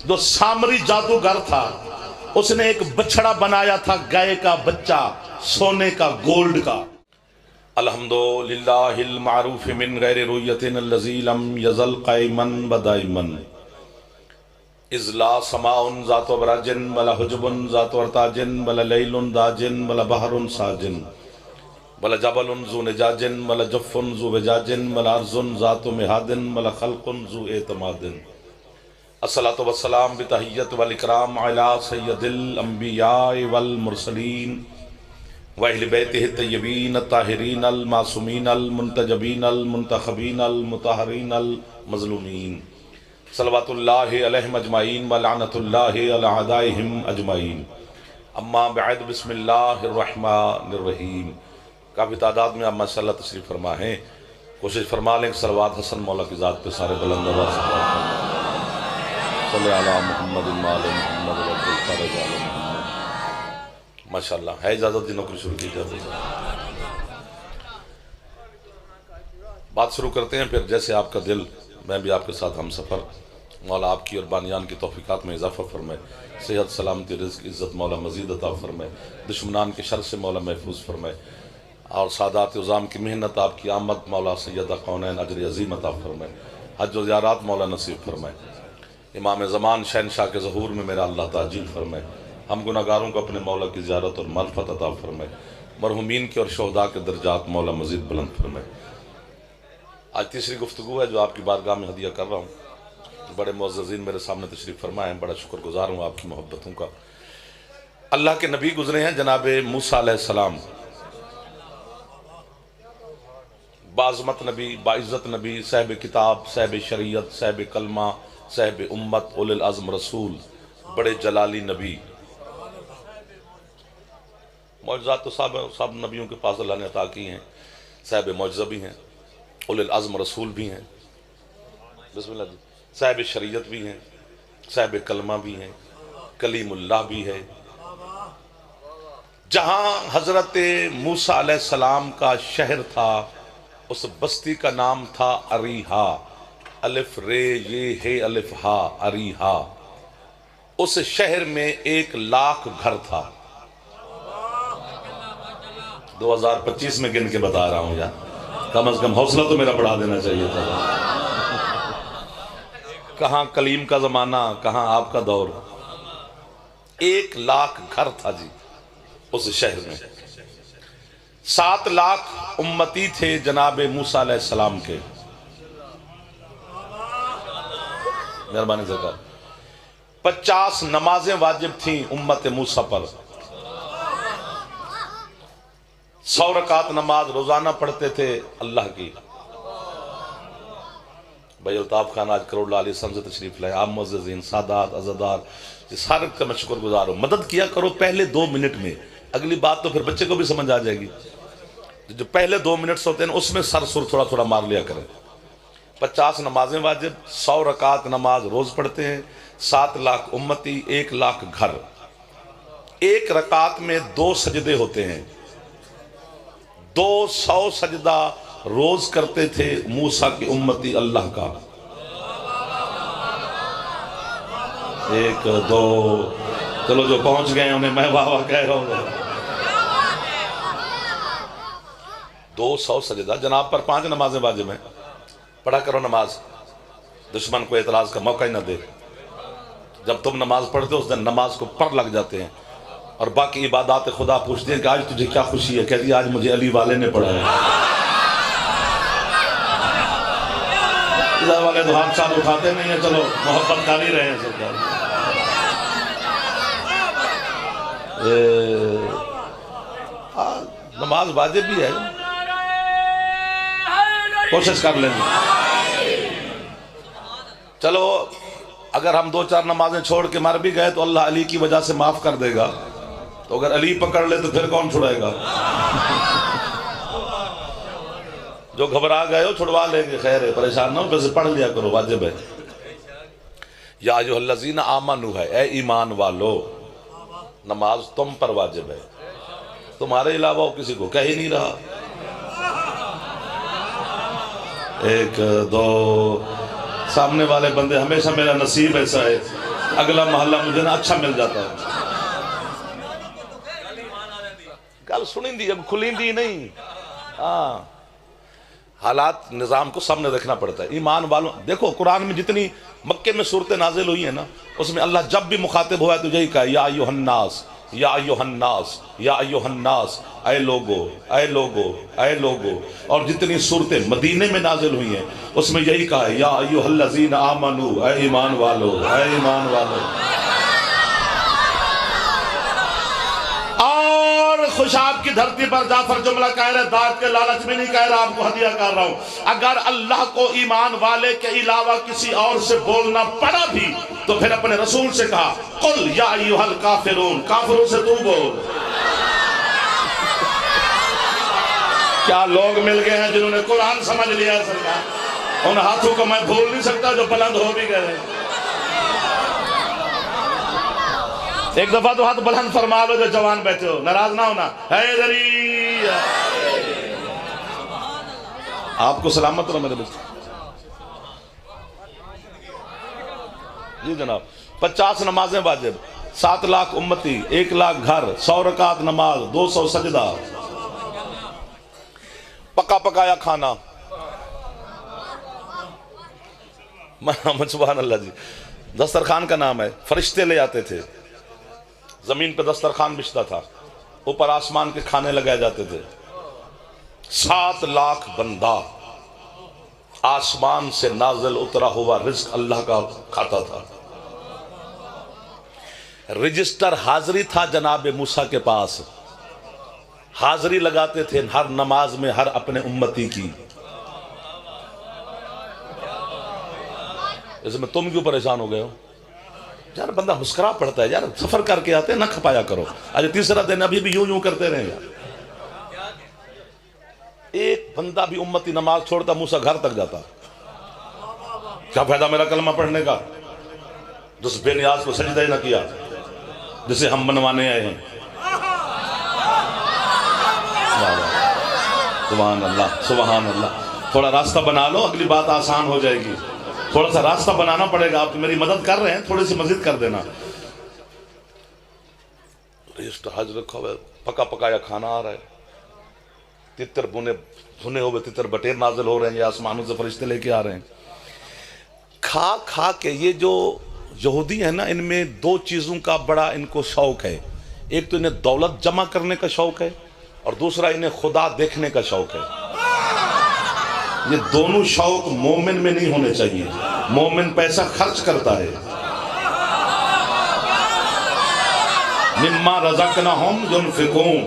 जो सामरी जादूगर था उसने एक बछड़ा बनाया था, गाय का बच्चा, सोने का, गोल्ड का। अल्हम्दुलिल्लाहिल मारूफ मिन गैरि रुयतिन अल्लज़ी लम यज़ल क़ाइमन व दाइमन इज़ला समाउन ज़ातु बराजिन वला हुजुबुन ज़ातु अर्ताजिन वला लैलुन दाजिन वला बहरुन साजिन वला जबलुन ज़ु निजाजिन वला जफ़्फ़ुन ज़ु वजाजिन वला अर्ज़ुन ज़ातु मिहादिन वला खल्क़ुन ज़ु एतमादिन। अस्सलातु वस्सलाम बितहिय्यत वल इकराम अला सय्यदिल अंबिया वल मुरसलीन व अहले बैतिहि तय्यबीन ताहिरीन अल मासूमीन अल मुंतजबीन अल मुंतखबीन अल मुतहरीन अल मज़लूमीन सल्लल्लाहु अलैहिम अजमाइन व लानतुल्लाहि अला अदाइहिम अजमाइन। अम्मा बअद, बिस्मिल्लाहिर रहमानिर रहीम। काफ़ी तादाद में आप माशाअल्लाह तशरीफ़ फरमा हैं। कोशिश फरमा लें सलवात हसन मौला की ज़ात पे सारे बुलंद आवाज़ से सल्लल्लाहु अला मुहम्मद व आले मुहम्मद वल फरज अला मुहम्मद। माशाअल्लाह है इजाज़त, जी नौकरी शुरू की जाए। बात शुरू करते हैं, फिर जैसे आपका दिल, मैं भी आपके साथ हम सफ़र। मौला आपकी और बानियान की तौफ़ीक़ात में इजाफ़ा फरमाए, सेहत सलामती रिज़्क़ इज़्ज़त मौला मज़ीद अता फरमाए, दुश्मनान के शर से मौला महफूज फरमाए, और सादात उज़ाम की मेहनत आपकी आमद मौला सैयदा कौनैन अजर अज़ीम अता फरमाए, हज व ज़ियारत मौला नसीब फरमाए। इमाम ज़मान शहनशाह के ज़हूर में मेरा अल्लाह ताजील फरमाए। हम गुनाहगारों को अपने मौला की ज़ियारत और मार्फत अता फरमाए। मरहुमीन के और शोहदा के दर्जात मौला मज़ीद बुलंद फरमाए। आज तीसरी गुफ्तगू है जो आपकी बारगाह में हदिया कर रहा हूँ। बड़े मुअज़्ज़ज़ीन मेरे सामने तशरीफ़ फरमा हैं, बड़ा शुक्रगुज़ार हूँ आपकी मोहब्बतों का। अल्लाह के नबी गुजरे हैं जनाब मूसा अलैहिस्सलाम, बाज़मत नबी, बाइज़्ज़त नबी, साहिब किताब, साहिब शरीयत, साहिब कलमा, साहिब उम्मत, उलुल अज़्म रसूल, बड़े जलाली नबी। मौजज़ात तो सब नबियों के पास अल्लाह ने अता की हैं। साहिब मौजज़ा भी हैं, उलुल अज़्म रसूल भी हैं, बिस्मिल्लाह जी, साहिब शरीयत भी हैं, साहिब कलमा भी हैं, कलीमुल्लाह भी है। जहाँ हज़रत मूसा अलैहिस्सलाम का शहर था, उस बस्ती का नाम था अरीहा, अलिफ रे ये है अलिफ हा, अरीहा। उस शहर में 1,00,000 घर था। 2025 में गिन के बता रहा हूं यार, कम से कम हौसला तो मेरा बढ़ा देना चाहिए था। कहाँ कलीम का जमाना, कहाँ आपका दौर। 1,00,000 घर था जी उस शहर में। 7 लाख उम्मती थे जनाब मूसा अलैहिस्सलाम के। मेहरबानी ज़रा 50 नमाजें वाजिब थीं उम्मत मूसा पर। 100 रकात नमाज रोजाना पढ़ते थे अल्लाह की। भाई अल्ताफ खान आज करोड़ लाली समझ तशरीफ लाए। आप मुअज़्ज़ज़ीन, सादात, अज़ादार, इस हर का मैं शुक्रगुज़ार हूँ। मदद किया करो पहले 2 मिनट में, अगली बात तो फिर बच्चे को भी समझ आ जाएगी। जो पहले 2 मिनट होते हैं उसमें सर सुर थोड़ा थोड़ा मार लिया करें। 50 नमाजें वाजिब, 100 रकात नमाज रोज पढ़ते हैं, 7 लाख उम्मती, 1,00,000 घर। एक रकात में 2 सजदे होते हैं। 200 सजदा रोज करते थे मूसा की उम्मती अल्लाह का। 1 2, चलो जो पहुंच गए उन्हें मैं वाह वाह कह रहा हूं। 200 सजदा जनाब पर 5 नमाजें वाजिब हैं। पढ़ा करो नमाज, दुश्मन को एतराज का मौका ही ना दे। जब तुम नमाज पढ़ते हो उस दिन नमाज को पर लग जाते हैं, और बाकी इबादत खुदा पूछते हैं कि आज तुझे क्या खुशी है। कहती आज मुझे अली वाले ने पढ़ाया। वाले तो हाथ साथ उठाते नहीं है, चलो मोहब्बत कर ही रहे हैं सरकार। नमाज वाजिब भी है, कोशिश कर लेंगे। चलो अगर हम 2-4 नमाजें छोड़ के मर भी गए तो अल्लाह अली की वजह से माफ कर देगा। तो अगर अली पकड़ ले तो फिर कौन छुड़ाएगा। जो घबरा गए हो छुड़वा लेंगे, खैर है, परेशान ना हो, वैसे पढ़ लिया करो, वाजिब है। या अय्युहल्लज़ीना आमनू है, ए ईमान वालो, नमाज तुम पर वाजिब है, तुम्हारे अलावा वो किसी को कह ही नहीं रहा। 1 2, सामने वाले बंदे हमेशा मेरा नसीब ऐसा है अगला मोहल्ला मुझे ना अच्छा मिल जाता है। गल सुनी अब खुली नहीं। हाँ, हालात निज़ाम को सामने रखना पड़ता है। ईमान वालों देखो, कुरान में जितनी मक्के में सूरतें नाजिल हुई है ना, उसमें अल्लाह जब भी मुखातिब हुआ तो यही कहा, या अय्युहन्नास, या अय्युहन्नास, या अय्युहन्नास, ऐ लोगो, ऐ लोगो, ऐ लोगो। और जितनी सूरतें मदीने में नाजिल हुई हैं उसमें यही कहा, या अय्युहल्लज़ीना आमनू, ऐ ईमान वालो, ऐ ईमान वालो। खुशाब की धरती पर जाफर जुमला कह रहे, दाद के लालच में नहीं कह रहा, आपको हदिया कर रहा हूं। अगर अल्लाह को ईमान वाले के अलावा किसी और से बोलना पड़ा भी तो फिर अपने रसूल से कहा, कुल या अय्युहल काफिरून, काफिरों से तू बोल। क्या लोग मिल गए हैं जिन्होंने कुरान समझ लिया सरकार। उन हाथों को मैं भूल नहीं सकता जो बुलंद हो भी गए। एक दफा तो हाथ बुलंद फरमा लो जो जवान बैठे हो, नाराज ना होना। हैदरी आपको सलामत रहो मेरे बच्चे। जी जनाब, 50 नमाजें वाजिब, 7 लाख उम्मती, 1 लाख घर, 100 रकात नमाज, 200 सजदा, पका पकाया खाना। सुभान अल्लाह जी। दस्तरखान का नाम है, फरिश्ते ले आते थे, जमीन पे दस्तरखान बिछता था, ऊपर आसमान के खाने लगाए जाते थे। 7 लाख बंदा आसमान से नाजिल उतरा हुआ रिज्क अल्लाह का खाता था। रजिस्टर हाजिरी था जनाब मूसा के पास, हाजिरी लगाते थे हर नमाज में हर अपने उम्मती की। इसमें तुम क्यों परेशान हो गए हो यार? बंदा मुस्कुरा पड़ता है यार, सफर करके आते हैं ना, खपाया करो। आज तीसरा दिन अभी भी यूं यूं करते रहे यार। एक बंदा भी उम्मती नमाज छोड़ता मूसा घर तक जाता। क्या फायदा मेरा कलमा पढ़ने का, जिस बेनियाज को सजदा ही ना किया जिसे हम मनवाने आए हैं। सुभान अल्लाह, सुभान अल्लाह। थोड़ा रास्ता बना लो, अगली बात आसान हो जाएगी। थोड़ा सा रास्ता बनाना पड़ेगा। आप तो मेरी मदद कर रहे हैं, थोड़ी सी मस्जिद कर देना। हज रखा हुआ, पका पकाया खाना आ रहा है, तितर भुने हुए तितर बटेर नाजिल हो रहे हैं, ये आसमानों से फरिश्ते लेके आ रहे हैं। खा खा के ये जो यहूदी है ना, इनमें 2 चीज़ों का बड़ा इनको शौक है। एक तो इन्हें दौलत जमा करने का शौक है और दूसरा इन्हें खुदा देखने का शौक है। ये दोनों शौक मोमिन में नहीं होने चाहिए। मोमिन पैसा खर्च करता है, मिम्मा रज़क़नाहुम युनफ़िक़ून,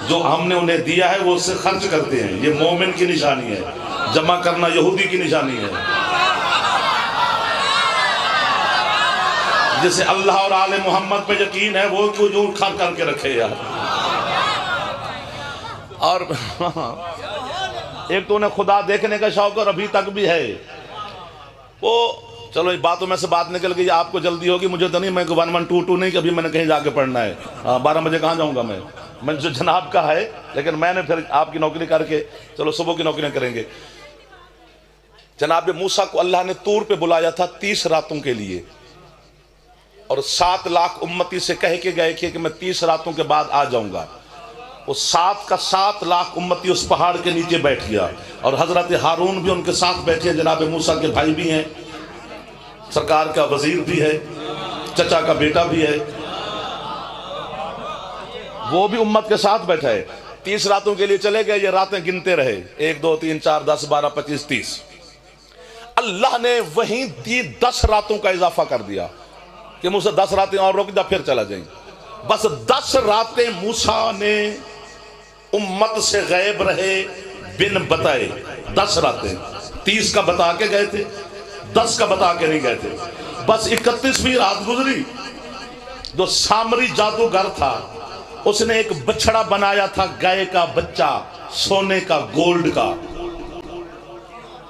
जो हमने उन्हें दिया है वो उससे खर्च करते हैं। ये मोमिन की निशानी है, जमा करना यहूदी की निशानी है। जिसे अल्लाह और आले मोहम्मद पे यकीन है वो क्यों जो खा करके रखे यार। और एक तो उन्हें खुदा देखने का शौक और अभी तक भी है वो। चलो ये बातों में से बात निकल गई, आपको जल्दी होगी, मुझे तो नहीं। मैं 1122 नहीं कि अभी मैंने कहीं जाके पढ़ना है। 12 बजे कहाँ जाऊँगा मैं जो जनाब का है, लेकिन मैंने फिर आपकी नौकरी करके चलो सुबह की नौकरियाँ करेंगे। जनाब मूसा को अल्लाह ने तूर पे बुलाया था 30 रातों के लिए, और 7 लाख उम्मती से कह के गए कि मैं 30 रातों के बाद आ जाऊँगा। वो 7 का 7 लाख उम्मती उस पहाड़ के नीचे बैठ गया, और हजरत हारून भी उनके साथ बैठे। जनाब मूसा के भाई भी हैं, सरकार का वजीर भी है, चचा का बेटा भी है, वो भी उम्मत के साथ बैठा है। 30 रातों के लिए चले गए। ये रातें गिनते रहे, 1 2 3 4 10 12 25 30। अल्लाह ने वहीं 10 रातों का इजाफा कर दिया कि मूसा 10 रातें और रोक दा, फिर चला जाएंगे। बस 10 रातें मूसा ने उम्मत से गैब रहे बिन बताए। 10 रातें, 30 का बता के गए थे, 10 का बता के नहीं गए थे। बस 31वीं रात गुजरी, जो सामरी जादूगर था उसने एक बछड़ा बनाया था, गाय का बच्चा, सोने का, गोल्ड का।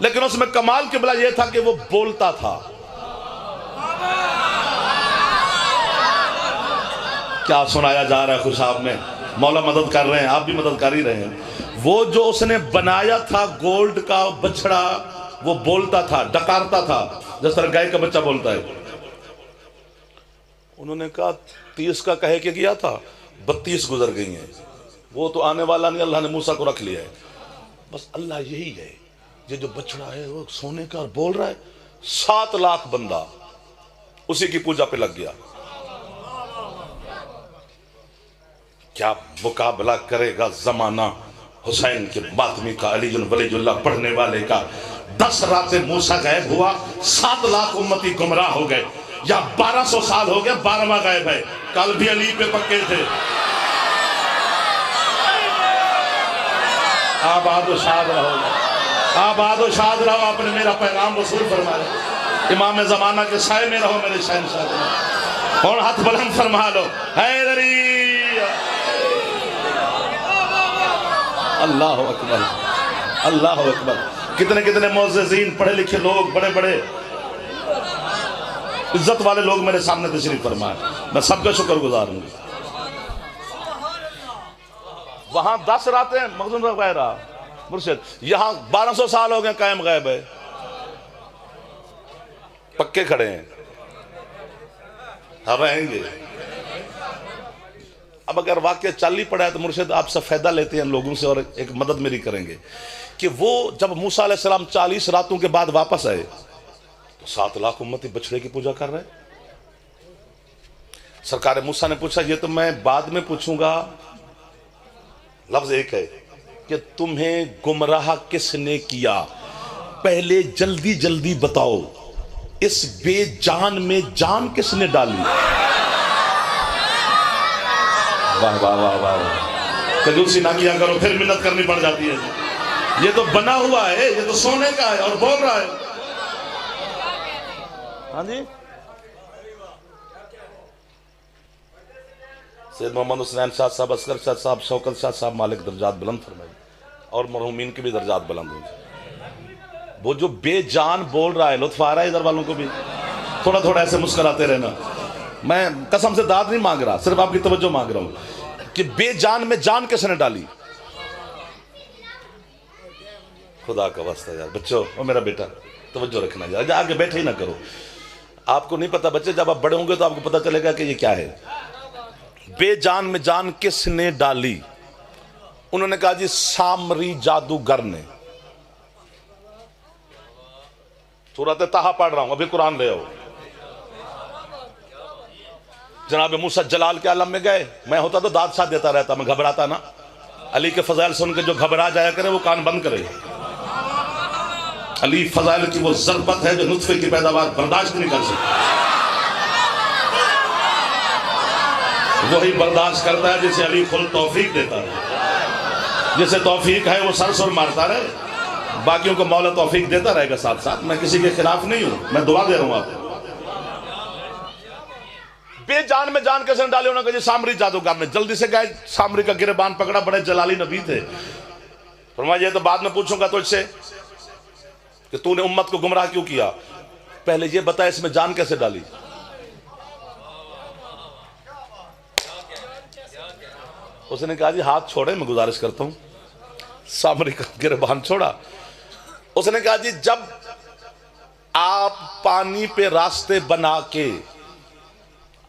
लेकिन उसमें कमाल के बला यह था कि वो बोलता था। क्या सुनाया जा रहा है खुशाब में, मौला मदद कर रहे हैं, आप भी मदद कर ही रहे हैं। वो जो उसने बनाया था गोल्ड का बछड़ा, वो बोलता था, डकारता था, जिस तरह गाय का बच्चा बोलता है। उन्होंने कहा 30 का कहे के किया था, 32 गुजर गई हैं, वो तो आने वाला नहीं, अल्लाह ने मूसा को रख लिया है। बस अल्लाह यही है, ये जो बछड़ा है वो सोने का और बोल रहा है, 7 लाख बंदा उसी की पूजा पे लग गया। क्या मुकाबला करेगा जमाना हुसैन के मातमी का, अली वलीजुल्लाह पढ़ने वाले का। 10 रातें मूसा गायब हुआ, 7 लाख उम्मती गुमराह हो गए, या 1200 साल हो गया, 12वां गायब है। कल भी अली पे पक्के थे। आबाद व शाद रहो, आबाद व शाद रहो, आपने मेरा पैगाम वसूल फरमाया। इमाम जमाना के साए में रहो मेरे शहंशाह। और हाथ बुलंद फरमा लो, हैदरी। अल्लाह अकबर, अल्लाह अकबर। कितने कितने मुअज़्ज़िज़ीन, पढ़े लिखे लोग, बड़े बड़े इज्जत वाले लोग मेरे सामने तशरीफ फरमाए, मैं सबका शुक्रगुजार हूँ। वहां 10 रातें मखदूम वगैरह मुर्शिद, यहां 1200 साल हो गए कायम गायब है, पक्के खड़े हैं, हम रहेंगे। अब अगर वाक्य चल ही पड़ा है तो मुर्शिद आपसे फायदा लेते हैं लोगों से, और एक मदद मेरी करेंगे कि वो जब मूसा अलैहिस्सलाम 40 रातों के बाद वापस आए तो 7 लाख उम्मती बछड़े की पूजा कर रहे। सरकार मूसा ने पूछा, ये तो मैं बाद में पूछूंगा, लफ्ज एक है कि तुम्हें गुमराह किसने किया, पहले जल्दी जल्दी बताओ, इस बेजान में जान किसने डाली। वाह वाह वाह वाह, कंजूसी ना किया करो, फिर मिन्नत करनी पड़ जाती है। ये तो बना हुआ है, ये तो सोने का है और बोल रहा है। हाँ जी, सैयद मोहम्मद हुसैन शाह साहब, असगर शाह साहब, शौकत शाह साहब, मालिक दर्जात बुलंद फरमाए, और मरहूमीन के भी दर्जात बुलंद हो। वो जो बेजान बोल रहा है, लुत्फ आ रहा है इधर वालों को भी, थोड़ा थोड़ा ऐसे मुस्कुराते रहना। मैं कसम से दाद नहीं मांग रहा, सिर्फ आपकी तवज्जो मांग रहा हूं कि बेजान में जान किसने डाली। खुदा का वास्ता यार बच्चों, और मेरा बेटा तवज्जो रखना यार, आगे बैठे ही ना करो। आपको नहीं पता बच्चे, जब आप बड़े होंगे तो आपको पता चलेगा कि ये क्या है। बेजान में जान किसने डाली? उन्होंने कहा जी सामरी जादूगर ने। सूरत ताहा पढ़ रहा हूं, अभी कुरान ले आओ। जनाब मूसा जलाल के आलम में गए, मैं होता तो दाद साथ देता रहता, मैं घबराता ना। अली के फजाइल सुन के जो घबरा जाया करे वो कान बंद करे। अली फजाइल की वो ज़रबत है जो नुत्फे की पैदावार बर्दाश्त नहीं कर सकती, वही बर्दाश्त करता है जिसे अली खुद तौफीक देता है। जिसे तौफीक है वो सर सुर मारता रहे, बाकियों को मौला तौफीक देता रहेगा साथ साथ। मैं किसी के खिलाफ नहीं हूं, मैं दुआ दे रहा हूं आपको। बेजान में जान कैसे डाले? उन्होंने कहा सामरी जादूगर ने। जल्दी से गए, सामरी का गिरबान पकड़ा, बड़े जलाली नबी थे। फरमाया ये तो बाद में पूछूंगा तुझसे कि तूने उम्मत को गुमराह क्यों किया, पहले ये बता इसमें जान कैसे डाली। उसने कहा जी हाथ छोड़े, मैं गुजारिश करता हूं। सामरी का गिरबान छोड़ा। उसने कहा जी जब आप पानी पे रास्ते बना के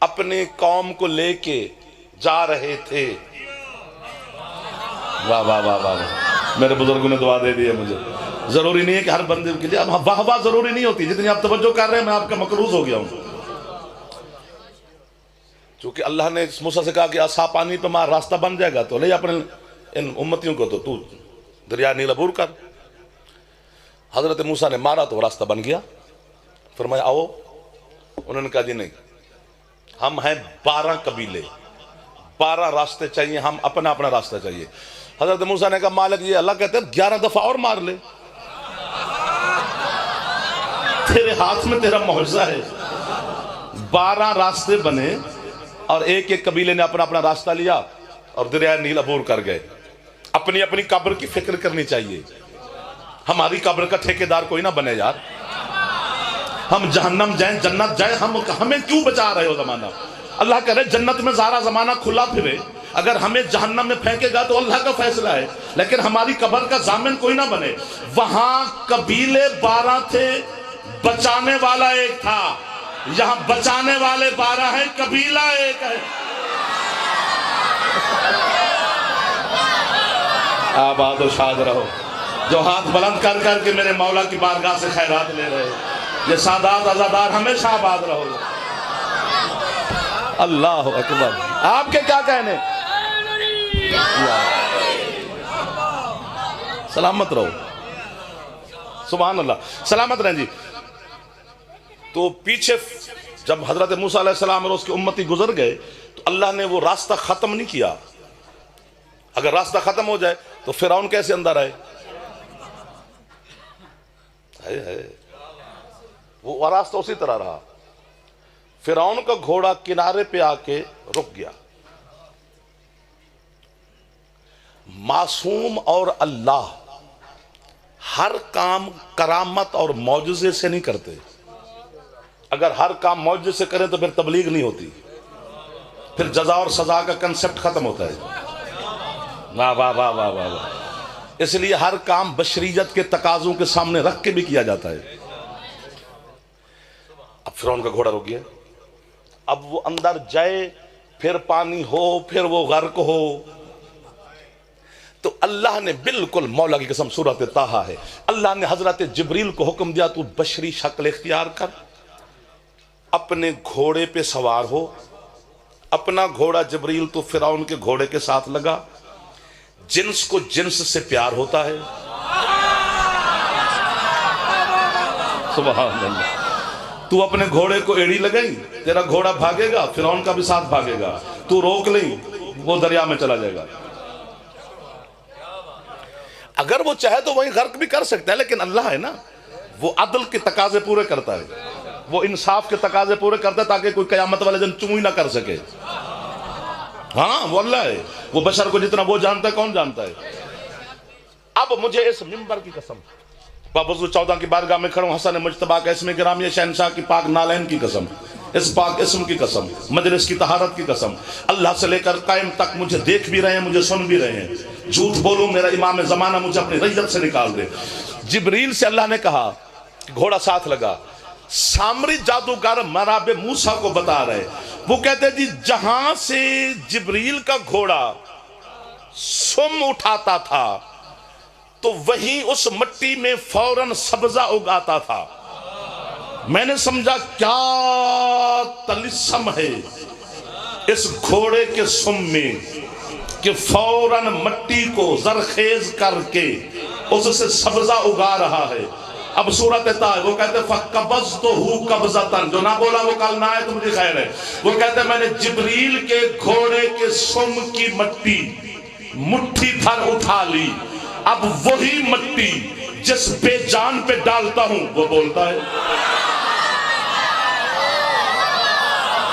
अपने कौम को लेके जा रहे थे, वाह वाह वाह वाह, मेरे बुजुर्गों ने दुआ दे दी है मुझे। जरूरी नहीं है कि हर बंदे के लिए वाह वाह जरूरी नहीं होती, जितनी आप तवज्जो कर रहे हैं मैं आपका मकरूज हो गया हूं। क्योंकि अल्लाह ने मूसा से कहा कि आसा पानी पे मार, रास्ता बन जाएगा, तो ले अपने इन उम्मतियों को तो तू दरिया नील अबूर कर। हजरत मूसा ने मारा तो रास्ता बन गया। फरमाया आओ। उन्होंने कहा जी नहीं, हम हैं 12 कबीले, 12 रास्ते चाहिए, हम अपना अपना रास्ता चाहिए। हजरत मूसा ने कहा मालिक ये अल्लाह कहते हैं 11 दफा और मार ले, तेरे हाथ में तेरा मुआवजा है। 12 रास्ते बने और एक एक कबीले ने अपना अपना रास्ता लिया और दरिया नील अबूर कर गए। अपनी अपनी कब्र की फिक्र करनी चाहिए। हमारी कब्र का ठेकेदार कोई ना बने यार। हम जहन्नम जाए जन्नत जाए, हमें क्यों बचा रहे हो जमाना? अल्लाह करे जन्नत में सारा जमाना खुला फिरे, अगर हमें जहन्नम में फेंकेगा तो अल्लाह का फैसला है, लेकिन हमारी कब्र का जामिन कोई ना बने। वहां कबीले 12 थे, बचाने वाला एक था, यहां बचाने वाले 12 हैं, कबीला एक है। आबाद और शाद रहो। जो हाथ बुलंद कर करके मेरे मौला की बारगाह से खैरात ले रहे, ये सादात आजादार हमेशा आबाद रहो। अल्लाह अकबर। आपके क्या कहने? सलामत रहो, सुभान अल्लाह, सलामत रहें जी। तो पीछे जब हजरत मूसा अलैहिस्सलाम और उसकी उम्मती गुजर गए तो अल्लाह ने वो रास्ता खत्म नहीं किया। अगर रास्ता खत्म हो जाए तो फिरौन कैसे अंदर आए? वो रास्ता उसी तरह रहा। फिरौन का घोड़ा किनारे पे आके रुक गया। मासूम और अल्लाह हर काम करामत और मौजूजे से नहीं करते। अगर हर काम मौजूजे से करें तो फिर तबलीग नहीं होती, फिर जजा और सजा का कंसेप्ट खत्म होता है। वाह वाह वाह वाह वाह वाह। इसलिए हर काम बशरियत के तकाजों के सामने रख के भी किया जाता है। अब फिरौन का घोड़ा रुक गया। अब वो अंदर जाए, फिर पानी हो, फिर वो गर्क हो। तो अल्लाह ने बिल्कुल, मौला की कसम, सूरत ताहा है, अल्लाह ने हजरत जिब्रील को हुक्म दिया, तू बशरी शक्ल इख्तियार कर, अपने घोड़े पे सवार हो। अपना घोड़ा जिब्रील तो फिरौन के घोड़े के साथ लगा। जिन्स को जिन्स से प्यार होता है। सुभान अल्लाह। तू अपने घोड़े को एड़ी लगाई, तेरा घोड़ा भागेगा, फिरौन का भी साथ भागेगा। तू रोक ले, वो दरिया में चला जाएगा। अगर वो चाहे तो वही गर्क भी कर सकता है, लेकिन अल्लाह है ना, वो अदल के तकाजे पूरे करता है, वो इंसाफ के तकाजे पूरे करता है, ताकि कोई कयामत वाले दिन चुम ही ना कर सके। हाँ, वो अल्लाह है। वो बशर को जितना वो जानता है, कौन जानता है? अब मुझे इस मिंबर की कसम, बाबू 14 की बारगाह में खड़ा, हसन मुज्तबा का इसमें गिरामी शहनशाह की पाक नालैन की कसम, इस पाक इसम की कसम, मजलिस की तहारत की कसम, अल्लाह से लेकर कायम तक मुझे देख भी रहे हैं, मुझे सुन भी रहे हैं। झूठ बोलूं, मेरा इमाम जमाना मुझे अपनी रैयत से निकाल दे। जिब्रील से अल्लाह ने कहा, घोड़ा साथ लगा। सामरी जादूगर मराबे मूसा को बता रहे, वो कहते जी जहां से जिब्रील का घोड़ा सुम उठाता था तो वहीं उस मिट्टी में फौरन सब्जा उगाता था। मैंने समझा क्या तलिस्म है इस घोड़े के सुम में कि फौरन मिट्टी को जरखेज करके उससे सब्जा उगा रहा है। अब सूरत है, वो कहते फकबज़ तो हु कब्ज़तन, जो ना बोला वो कल ना आए तो मुझे खैर है। वो कहते मैंने जिब्रील के घोड़े के सुम की मिट्टी मुट्ठी भर उठा ली। अब वही मिट्टी जिस बेजान पे डालता हूं वो बोलता है।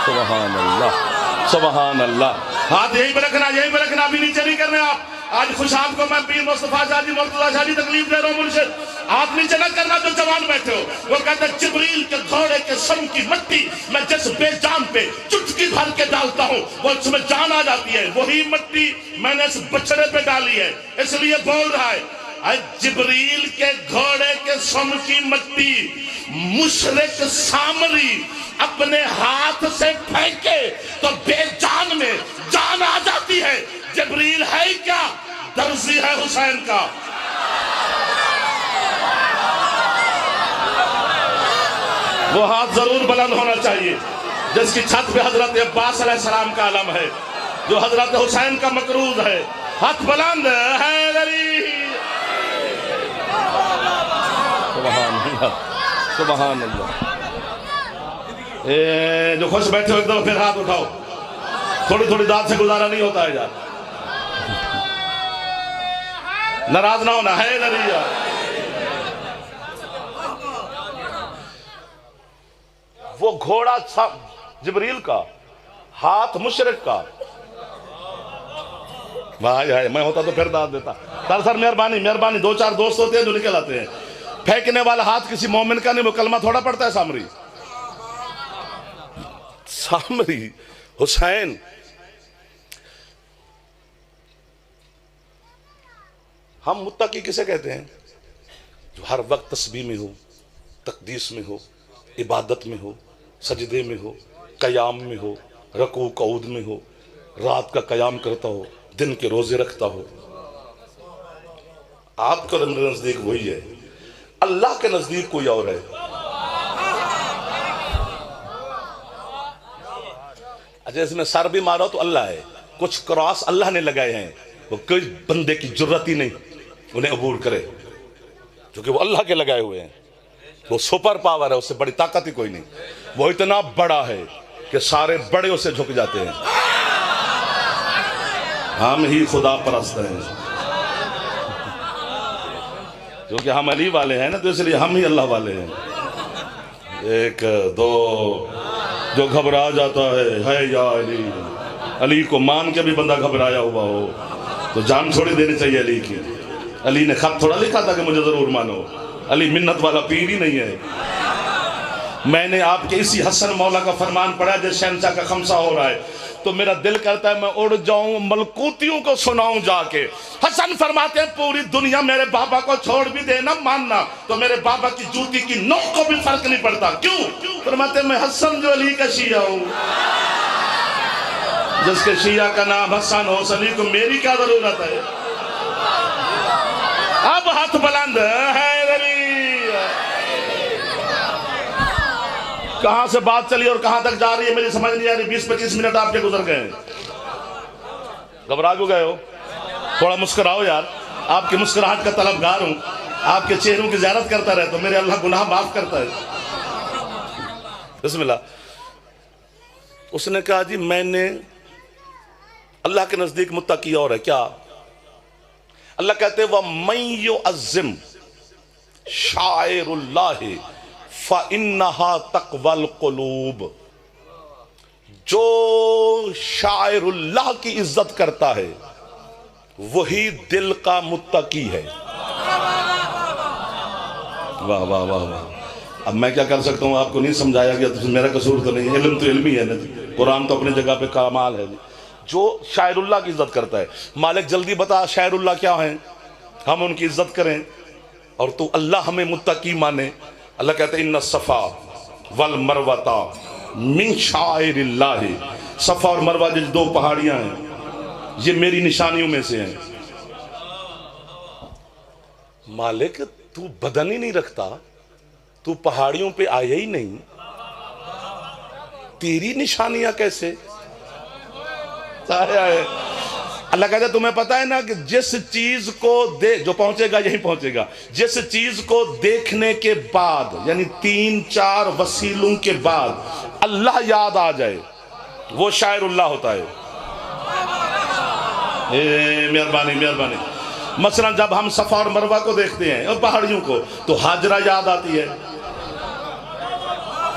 सुभान अल्लाह, सुभान अल्लाह। हाथ यहीं पे रखना, यहीं पे रखना, अभी नीचे नहीं करने आप। आज खुशाब को मैं पीर मुस्तफा शादी मुर्तजा शादी तकलीफ दे रहा हूँ मुझसे। आप नीचे न करना जो जवान बैठे हो। वो कहते जिब्रील के घोड़े के सम की मिट्टी मैं जिस बेजान पे चुटकी भर के डालता हूँ वो उसमें जान आ जाती है। वही मिट्टी मैंने इस बछड़े पे डाली है, इसलिए बोल रहा है जिब्रील के घोड़े के सम की मिट्टी मुशरिक सामरी अपने हाथ से फेंके तो बेजान में जान आ जाती है। जिब्रील है क्या? दर्जी है हुसैन का। वो हाथ जरूर बुलंद होना चाहिए जिसकी छत पे हजरत अब्बास अलैहिस्सलाम का अलम है, जो हजरत हुसैन का मकरूज है। हाथ बुलंद है। सुभान अल्लाह, सुभान अल्लाह। जो खुश बैठे हो एकदम फिर हाथ उठाओ। थोड़ी थोड़ी दाद से गुजारा नहीं होता है यार, नाराज ना होना है नरिया। वो घोड़ा जिब्रील का, हाथ मुशरिक का। भाई है, मैं होता तो फिर दाद देता। सर मेहरबानी मेहरबानी। 2-4 दोस्त होते हैं जो निकल आते हैं। फेंकने वाला हाथ किसी मोमिन का नहीं, वो कलमा थोड़ा पड़ता है। सामरी सामरी हुसैन हम मुत्तकी किसे कहते हैं? जो हर वक्त तस्बीह में हो, तकदीस में हो, इबादत में हो, सजदे में हो, कयाम में हो, रकू कऊद में हो, रात का कयाम करता हो, दिन के रोजे रखता हो, आपका नजदीक वही है, अल्लाह के नजदीक कोई और है। अच्छा, इसमें सर भी मारो तो अल्लाह है, कुछ क्रॉस अल्लाह ने लगाए हैं, वो कोई बंदे की जरूरत ही नहीं उन्हें अबूर करे, क्योंकि वो अल्लाह के लगाए हुए हैं। वो सुपर पावर है, उससे बड़ी ताकत ही कोई नहीं। वो इतना बड़ा है कि सारे बड़े उसे झुक जाते हैं। हम ही खुदा परस्त हैं, क्योंकि हम अली वाले हैं ना, तो इसलिए हम ही अल्लाह वाले हैं। एक दो, जो घबरा जाता है या अली, अली को मान के भी बंदा घबराया हुआ हो तो जान थोड़ी देनी चाहिए अली की। अली ने खत थोड़ा लिखा था कि मुझे जरूर मानो, अली मिन्नत वाला पीर ही नहीं है। मैंने आपके इसी हसन मौला का फरमान पढ़ा, जैसे शहंशाह का खमसा हो रहा है, तो मेरा दिल करता है मैं उड़ जाऊं, मलकूतियों को सुनाऊं जाके। हसन फरमाते हैं पूरी दुनिया मेरे बाबा को छोड़ भी देना मानना, तो मेरे बाबा की जूती की नोक को भी फर्क नहीं पड़ता। क्यों? फरमाते मैं हसन जो अली का शिया हूं, जिसके शिया का नाम हसन हो, अली को मेरी क्या जरूरत है। अब हाथ बुलंद है अली। कहां से बात चली और कहां तक जा रही है मेरी समझ नहीं आ रही। 20-25 मिनट आपके गुजर गए, घबरा क्यों गए हो? थोड़ा मुस्कुराओ यार, आपकी मुस्कुराहट का तलबगार हूं, आपके चेहरों की ज़ियारत करता रहता हूं, मेरे अल्लाह गुनाह माफ करता है। बिस्मिल्लाह। उसने कहा जी मैंने अल्लाह के नजदीक मुत्तकी और है क्या? अल्लाह कहते हैं वह मय्यो अज़्ज़िम शाइरुल्लाह फ़इन्नहा तक़वल क़ुलूब। जो शाइरुल्लाह की इज्जत करता है वही दिल का मुत्तकी है। वाह वाह वाह वाह। अब मैं क्या कर सकता हूँ, आपको नहीं समझाया गया तो मेरा कसूर तो नहीं है, इल्म तो इल्म ही है ना, कुरान तो अपनी जगह पे कमाल है। जो शायरुल्लाह की इज्जत करता है, मालिक जल्दी बता शायरुल्लाह क्या है, हम उनकी इज्जत करें और तू अल्लाह हमें मुत्तकी माने। अल्लाह कहते हैं इन्ना सफ़ा वल मरवता मिन शाइरिल्लाह। सफ़ा और मरवा जो दो पहाड़ियां हैं, ये मेरी निशानियों में से हैं। मालिक तू बदन ही नहीं रखता, तू पहाड़ियों पे आया ही नहीं, तेरी निशानियां कैसे? अल्लाह कहता है तुम्हें पता है ना कि जिस चीज को दे जो पहुंचेगा यही पहुंचेगा, जिस चीज को देखने के बाद यानी 3-4 वसीलों के बाद अल्लाह याद आ जाए वो शायरुल्लाह होता है। मेहरबानी मेहरबानी। मसलन जब हम सफा और मरवा को देखते हैं और पहाड़ियों को तो हाजरा याद आती है,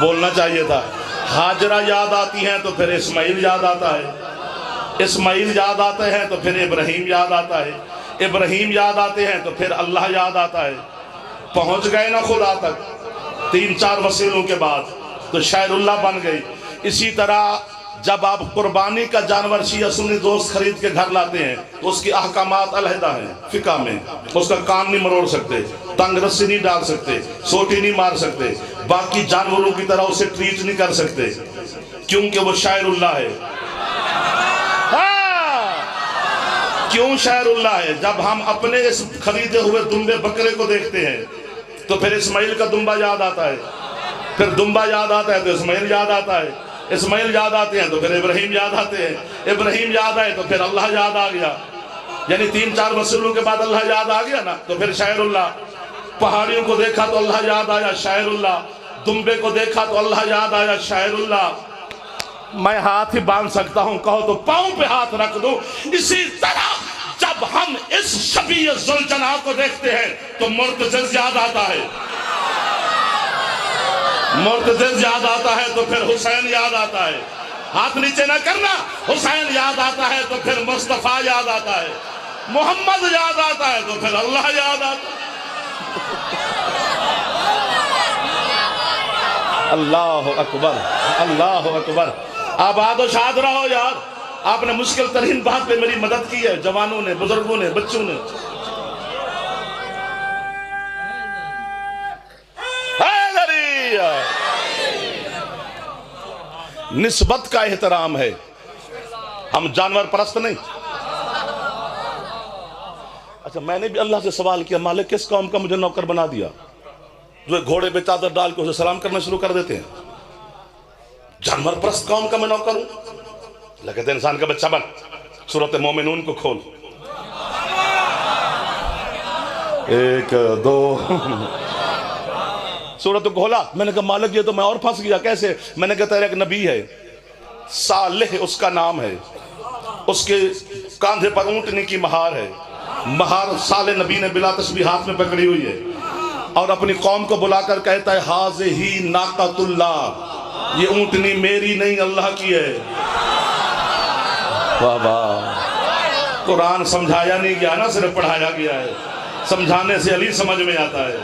बोलना चाहिए था। हाजरा याद आती है तो फिर इस्माइल याद आता है, इस्माइल याद आते हैं तो फिर इब्राहिम याद आता है, इब्राहिम याद आते हैं तो फिर अल्लाह याद आता है। पहुंच गए ना खुदा तक 3-4 वसीलों के बाद तो शायरुल्लाह बन गई। इसी तरह जब आप कुर्बानी का जानवर शिया सुन्नी दोस्त खरीद के घर लाते हैं तो उसकी अहकामात अलहदा हैं फिका में। उसका कान नहीं मरोड़ सकते, तंग रस्सी नहीं डाल सकते, सोटी नहीं मार सकते, बाकी जानवरों की तरह उसे ट्रीट नहीं कर सकते, क्योंकि वो शायरुल्लाह है। क्यों शायरुल्लाह है? जब हम अपने इस खरीदे हुए दुम्बे बकरे को देखते हैं तो फिर इस्माइल का दुम्बा याद आता है, फिर दुम्बा याद आता है तो इस्माइल याद आता है, इस्माइल याद आते हैं तो फिर इब्राहिम याद आते हैं, इब्राहिम याद आए तो फिर अल्लाह याद आ गया। यानी 3-4 वसूलों के बाद अल्लाह याद आ गया ना तो फिर शायरुल्लाह। पहाड़ियों को देखा तो अल्लाह याद आया, शायरुल्लाह। दुम्बे को देखा तो अल्लाह याद आया, शायरुल्लाह। मैं हाथ ही बांध सकता हूं, कहो तो पांव पे हाथ रख दो। इसी तरह जब हम इस शबीह ज़ुलजनाह को देखते हैं तो मुर्तज़िज़ याद आता है, मुर्तज़िज़ याद आता है तो फिर हुसैन याद आता है। हाथ नीचे ना करना। हुसैन याद आता है तो फिर मुस्तफ़ा याद आता है, मोहम्मद याद आता है तो फिर अल्लाह याद आता है। अल्लाह अकबर, अल्लाह अकबर। आबाद और शाद रहो यार। आपने मुश्किल तरीन बात पे मेरी मदद की है, जवानों ने, बुजुर्गों ने, बच्चों ने। निस्बत का एहतराम है, हम जानवर परस्त नहीं। अच्छा, मैंने भी अल्लाह से सवाल किया, मालिक किस कौम का मुझे नौकर बना दिया जो घोड़े पे चादर डाल के उसे सलाम करना शुरू कर देते हैं? जानवर परस्त कौम का मैं नौकर हूं? अल्लाह कहते हैं इंसान का बच्चा बन, सूरत मोमिनून को खोल, 1 2 सूरत को खोला। मैंने कहा मालिक ये तो मैं और फंस गया, कैसे? मैंने कहा तेरा एक नबी है, सालेह उसका नाम है, उसके कांधे पर ऊंटनी की महार है, महार साले नबी ने बिला तस्बीह हाथ में पकड़ी हुई है, और अपनी कौम को बुलाकर कहता है हाज़े ही नाक़तुल्लाह, ये ऊंटनी मेरी नहीं अल्लाह की है। वाह वाह, कुरान समझाया नहीं गया ना, सिर्फ पढ़ाया गया है। समझाने से अली समझ में आता है।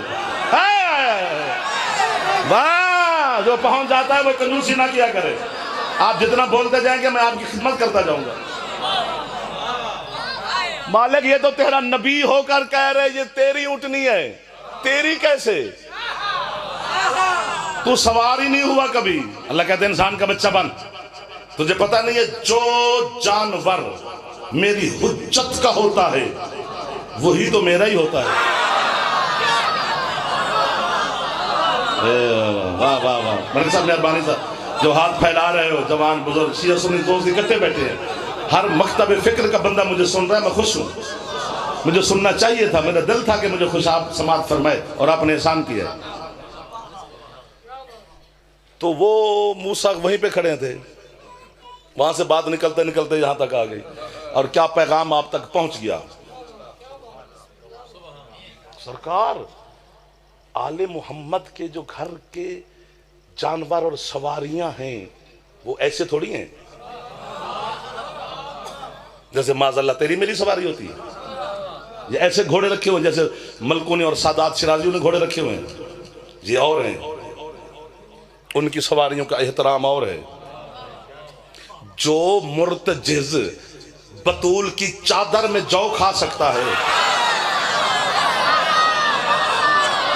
वाह, जो पहुंच जाता है वो कंजूसी ना किया करे। आप जितना बोलते जाएंगे मैं आपकी खिदमत करता जाऊंगा। मालिक ये तो तेरा नबी होकर कह रहे ये तेरी ऊंटनी है, तेरी कैसे? तू सवार ही नहीं हुआ कभी। अल्लाह कहते इंसान का बच्चा बन, तुझे पता नहीं है जो जानवर मेरी हुज्जत का होता है वही तो मेरा ही होता है। वाह वाह वाह, मलिक साहब मेहरबानी साहब, जो हाथ फैला रहे हो, जवान बुजुर्ग शिया सुन्नी दोस्त इकट्ठे बैठे हैं, हर मकतब फिक्र का बंदा मुझे सुन रहा है, मैं खुश हूँ। मुझे सुनना चाहिए था, मेरा दिल था कि मुझे खुशाब समात फरमाए, और आपने एहसान किया। तो वो मूसा वहीं पे खड़े थे, वहां से बात निकलते निकलते यहां तक आ गई, और क्या पैगाम आप तक पहुंच गया। सरकार आले मोहम्मद के जो घर के जानवर और सवारियां हैं वो ऐसे थोड़ी हैं जैसे माज़अल्लाह तेरी मेरी सवारी होती है। ये ऐसे घोड़े रखे हुए जैसे मलकूनी और सादात शिराजियों ने घोड़े रखे हुए हैं, ये और हैं, उनकी सवारियों का एहतराम और है। जो मुर्तजिज बतूल की चादर में जौ खा सकता है,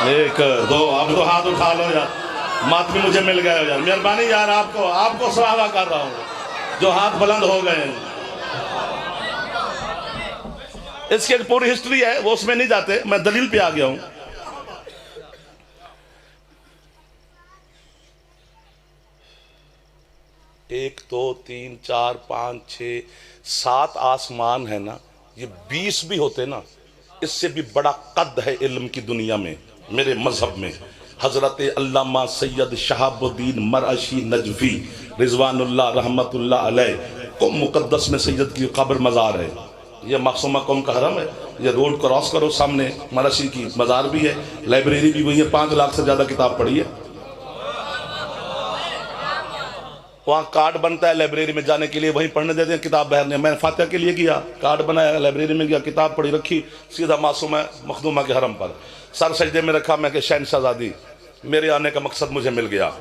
1 2 आप तो हाथ उठा लो यार, मातमी मुझे मिल गया यार, मेहरबानी यार, आपको सवाल कर रहा हूं जो हाथ बुलंद हो गए हैं। इसकी एक पूरी हिस्ट्री है, वो उसमें नहीं जाते, मैं दलील पे आ गया हूं। 1 2 3 4 5 6 7 आसमान है ना, ये 20 भी होते ना, इससे भी बड़ा कद है इल्म की दुनिया में। मेरे मजहब में हजरत अल्लामा सैयद शहाबुद्दीन मरअशी नजफी रिजवानुल्लाह रहमतुल्लाह अलैह को मुकद्दस में सैयद की कब्र मज़ार है। ये मासूमा कौम का हरम है। ये रोड क्रॉस करो, सामने मरअशी की मज़ार भी है, लाइब्रेरी भी वही है, 5 लाख से ज़्यादा किताब पढ़ी है। वहाँ कार्ड बनता है लाइब्रेरी में जाने के लिए, वहीं पढ़ने देते हैं किताब बहरने। मैंने फातिहा के लिए किया, कार्ड बनाया, लाइब्रेरी में गया, किताब पढ़ी, रखी, सीधा मासूमा मखदूमा के हरम पर सर सजदे में रखा। मैं कि शहनशाज़ादी, मेरे आने का मकसद मुझे मिल गया।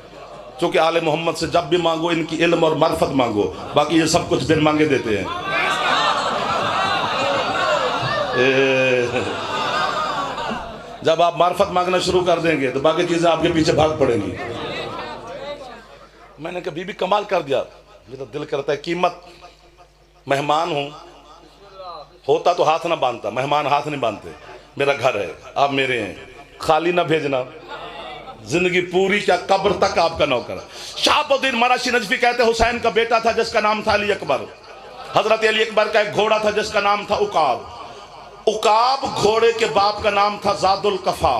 चूँकि आले मोहम्मद से जब भी मांगो इनकी इल्म और मार्फत मांगो, बाकी ये सब कुछ बिन मांगे देते हैं। जब आप मार्फत मांगना शुरू कर देंगे तो बाकी चीज़ें आपके पीछे भाग पड़ेंगी। मैंने कभी भी कमाल कर दिया, मेरा दिल करता है कीमत, मेहमान हूं, होता तो हाथ ना बांधता, मेहमान हाथ नहीं बांधते। मेरा घर है, आप मेरे हैं, खाली ना भेजना, जिंदगी पूरी क्या कब्र तक आपका नौकर। शहाबुद्दीन मरअशी नजफी कहते हुसैन का बेटा था जिसका नाम था अली अकबर। हजरत अली अकबर का एक घोड़ा था जिसका नाम था उकाब। उकाब घोड़े के बाप का नाम था जादुल कफा।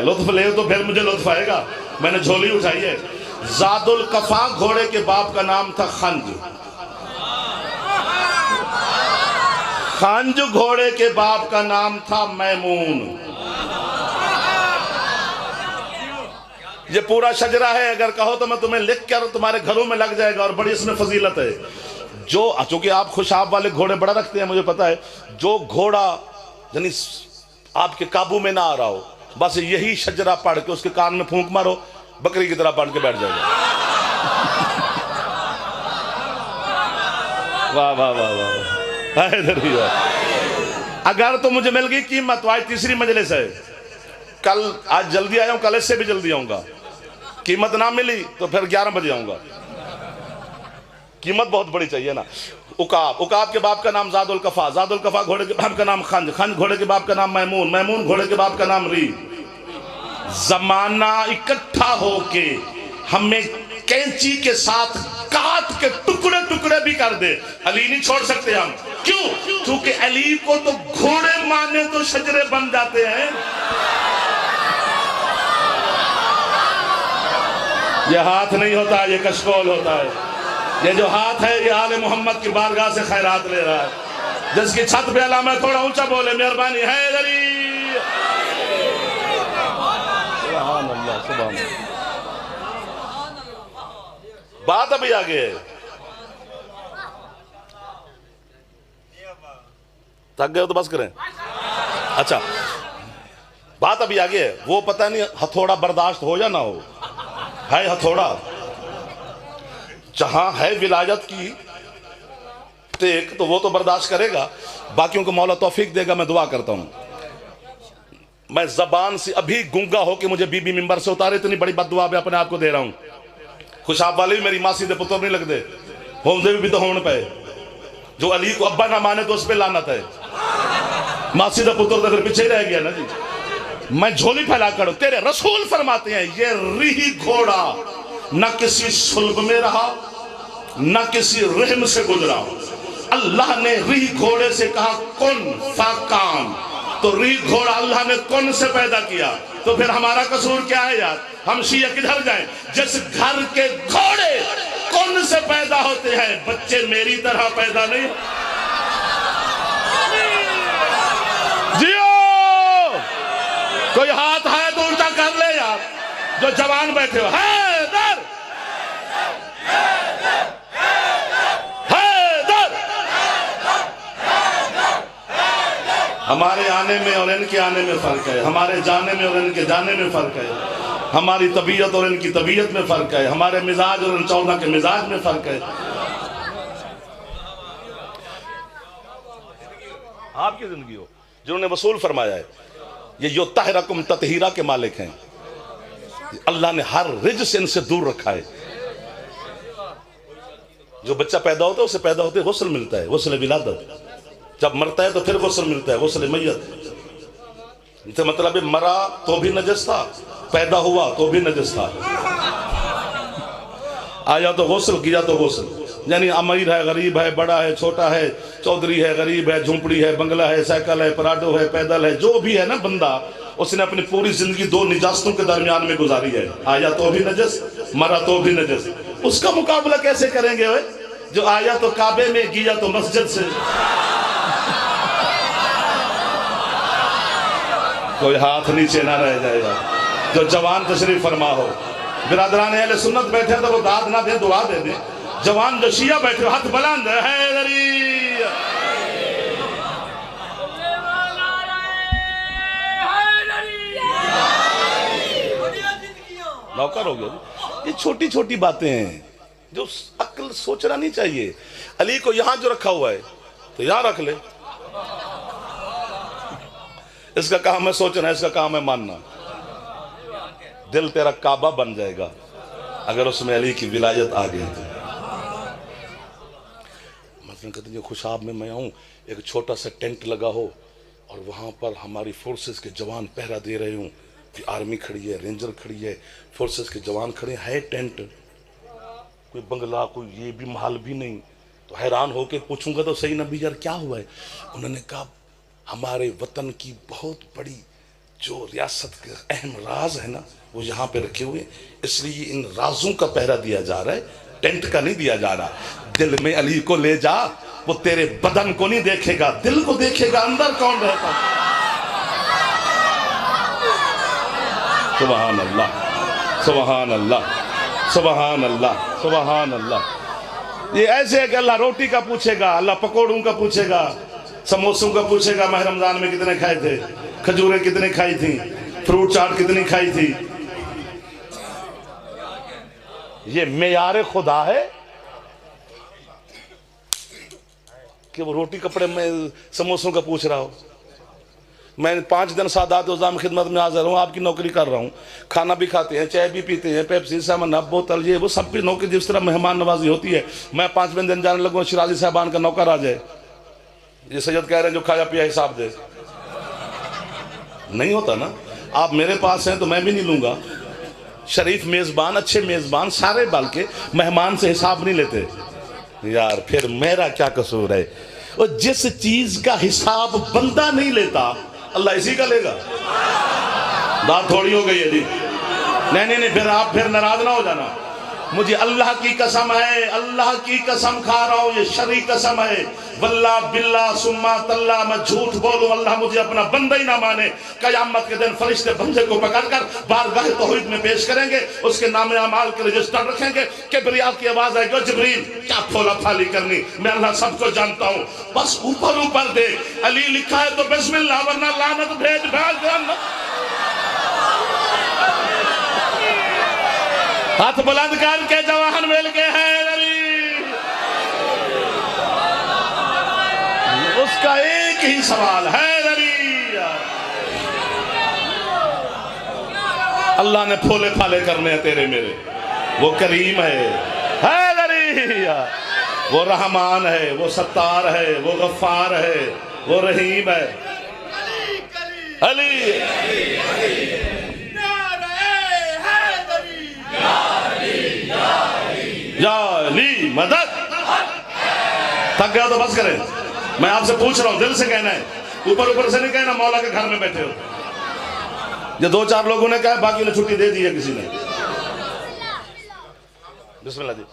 लुत्फ ले तो फिर मुझे लुत्फ आएगा, मैंने झोली उठाई है। जादुल कफा घोड़े के बाप का नाम था खंज। खंज घोड़े के बाप का नाम था मैमून। ये पूरा शजरा है, अगर कहो तो मैं तुम्हें लिख कर तुम्हारे घरों में लग जाएगा, और बड़ी इसमें फजीलत है। जो चूंकि आप खुशाब वाले घोड़े बड़ा रखते हैं, मुझे पता है, जो घोड़ा यानी आपके काबू में ना आ रहा हो, बस यही शजरा पढ़ के उसके कान में फूंक मारो, बकरी की तरह पढ़ के बैठ जाएगा। वाह वाह वाह वाह। अगर तो मुझे मिल गई कीमत, तो आज तीसरी मजलिस है, कल आज जल्दी आया हूं, कल इससे भी जल्दी आऊंगा। कीमत ना मिली तो फिर 11 बजे आऊंगा। कीमत बहुत बड़ी चाहिए ना। उकाब, उकाब के बाप का नाम जादुल कफा, जादुल कफा घोड़े के बाप का नाम खंज, खंज घोड़े के बाप का नाम मैमून, मैमून घोड़े के बाप का नाम री। जमाना इकट्ठा होके हमें कैंची के साथ काट के टुकड़े टुकड़े भी कर दे, अली नहीं छोड़ सकते हम। क्यों? क्योंकि अली को तो घोड़े माने तो शजरे बन जाते हैं। ये हाथ नहीं होता, ये कशकोल होता है। ये जो हाथ है ये आले मोहम्मद की बारगाह से खैरात ले रहा है। जिसकी छत पे अला मैं थोड़ा ऊंचा बोले मेहरबानी है दरी। सुभान अल्लाह, सुभान अल्लाह। बात अभी आगे है, थक गए हो तो बस करें। अच्छा, बात अभी आगे है। वो पता नहीं हथौड़ा बर्दाश्त हो या ना हो, है हथौड़ा। जहां है विलायत की टेक तो वो तो बर्दाश्त करेगा, बाकियों को मौला तौफीक देगा। मैं दुआ करता हूं। मैं जबान से अभी गूंगा हो कि मुझे बीबी मिंबर से उतारे, इतनी बड़ी बद्दुआ मैं अपने आप को दे रहा हूं। खुशाब वाले भी मेरी मासी दे पुत्र नहीं लगते, होंदे भी तो होने पे। जो अली को अब्बा ना माने तो उस पर लानत है। मासी दा पुत्र तो फिर पीछे ही रह गया ना जी। मैं झोली फैला कर, तेरे रसूल फरमाते हैं ये रिही घोड़ा न किसी सुल्ब में रहा न किसी रहम से गुजरा। अल्लाह ने रिही घोड़े से कहा कुन फाकान, तो रिही घोड़ा अल्लाह ने कुन से पैदा किया। तो फिर हमारा कसूर क्या है यार? हम शिया किधर जाएं? जिस घर के घोड़े कुन से पैदा होते हैं, बच्चे मेरी तरह पैदा नहीं। जियो, कोई हाथ है तो उल्टा कर ले यार, जो जवान बैठे हो। हैदर, हैदर। हमारे आने में और इनके आने में फर्क है, हमारे जाने में और इनके जाने में फर्क है, हमारी तबीयत और इनकी तबीयत में फर्क है, हमारे मिजाज और इन 14 के मिजाज में फर्क है। आपकी जिंदगी हो जिन्होंने वसूल फरमाया है, ये यो तहरकुम ततहीरा के मालिक हैं। अल्लाह ने हर रिज से इनसे दूर रखा है। जो बच्चा पैदा होता है उसे पैदा होते गुस्ल मिलता है, गुस्ल विलादत। जब मरता है तो फिर गुस्ल मिलता है, गुस्ल मैयत। इनसे मतलब मरा तो भी नजस था, पैदा हुआ तो भी नजस था। आया तो गुस्ल, किया तो गुस्ल। यानी अमीर है, गरीब है, बड़ा है, छोटा है, चौधरी है, गरीब है, झुंपड़ी है, बंगला है, साइकिल है, पराडो है, पैदल है, जो भी है ना बंदा, उसने अपनी पूरी जिंदगी 2 निजास्तों के दरमियान में गुजारी है। आया तो भी नजस, मरा तो भी नजस। उसका मुकाबला कैसे करेंगे वे? जो आया तो काबे में, गिया तो मस्जिद से। कोई हाथ नीचे ना रह जाएगा। जो जवान तशरीफ फरमा हो, बिरादरान अहले सुन्नत बैठे तो वो दाद ना दे, दुआ दे दे। जवान जो शिया बैठे हाथ बुलंद है, नौकर हो गया। ये छोटी छोटी बातें हैं जो अक्ल सोचना नहीं चाहिए। अली को यहां जो रखा हुआ है तो यहां रख ले, इसका काम है सोचना, इसका काम है मानना। दिल तेरा काबा बन जाएगा अगर उसमें अली की विलायत आ गई तो। मतलब कहते हैं खुशाब में मैं आऊं, एक छोटा सा टेंट लगा हो और वहां पर हमारी फोर्सेस के जवान पहरा दे रहे हूं, आर्मी खड़ी है, रेंजर खड़ी है, फोर्सेस के जवान खड़े है, टेंट, कोई बंगला, कोई ये भी महल भी नहीं। तो हैरान होकर पूछूंगा तो सही नबी यार क्या हुआ है? उन्होंने कहा हमारे वतन की बहुत बड़ी जो रियासत के अहम राज है ना वो यहाँ पे रखे हुए, इसलिए इन राजों का पहरा दिया जा रहा है, टेंट का नहीं दिया जा रहा। दिल में अली को ले जा, वो तेरे बदन को नहीं देखेगा, दिल को देखेगा, अंदर कौन रहता। सुभान अल्लाह, सुभान अल्लाह, सुभान अल्लाह, सुभान अल्लाह। ये ऐसे है कि अल्लाह रोटी का पूछेगा, अल्लाह पकौड़ों का पूछेगा, समोसों का पूछेगा, माह रमजान में कितने खाए थे, खजूरें कितनी खाई थी, फ्रूट चाट कितनी खाई थी। ये मेयार खुदा है कि वो रोटी कपड़े में समोसों का पूछ रहा हो। मैं 5 दिन सादात उज़्ज़ाम खिदमत में हाजिर हूँ, आपकी नौकरी कर रहा हूँ, खाना भी खाते हैं, चाय भी पीते हैं, पेप्सी सेवन अप बोतल ये वो सब की नौकरी जिस तरह मेहमान नवाजी होती है। मैं 5वें दिन जाने लगूँ शिराजी साहबान का नौकर आ जाए, ये सैयद कह रहे हैं जो खाया पिया हिसाब दे, नहीं होता ना। आप मेरे पास हैं तो मैं भी नहीं लूँगा। शरीफ मेज़बान, अच्छे मेज़बान सारे बाल के मेहमान से हिसाब नहीं लेते यार, फिर मेरा क्या कसूर है। और जिस चीज का हिसाब बंदा नहीं लेता अल्लाह इसी का लेगा। बात थोड़ी हो गई है जी। नहीं, फिर आप फिर नाराज ना हो जाना। मुझे अल्लाह की कसम है, अल्लाह की कसम खा रहा हूं, ये शरी कसम है, वल्लाह बिल्लाह सुम्मा तल्ला, मैं झूठ बोलूं अल्लाह मुझे अपना बंदा ही ना माने। कयामत के दिन फरिश्ते बंदे को पकड़कर बारगाह तौहीद में पेश करेंगे, उसके नाम अमाल के रजिस्टर रखेंगे। किब्रिया की आवाज आएगी, जिब्रील क्या फोला फाली करनी, मैं अल्लाह सबको जानता हूं, बस ऊपर ऊपर देख, अली लिखा है तो बिस्मिल्लाह, वरना लानत भेज भेज। हाथ बुलंद करके जवान मिल के है अली, उसका एक ही सवाल है अली। अल्लाह ने फोले फाले करने हैं तेरे मेरे, वो करीम है अली, वो रहमान है, वो सत्तार है, वो गफ्फार है, वो रहीम है अली। या अली मदद। थक गया तो बस करें, मैं आपसे पूछ रहा हूं, दिल से कहना है, ऊपर ऊपर से नहीं कहना मौला के घर में बैठे हो। ये 2-4 लोगों ने कहा, बाकी ने छुट्टी दे दी है किसी ने। बिस्मिल्लाह जी।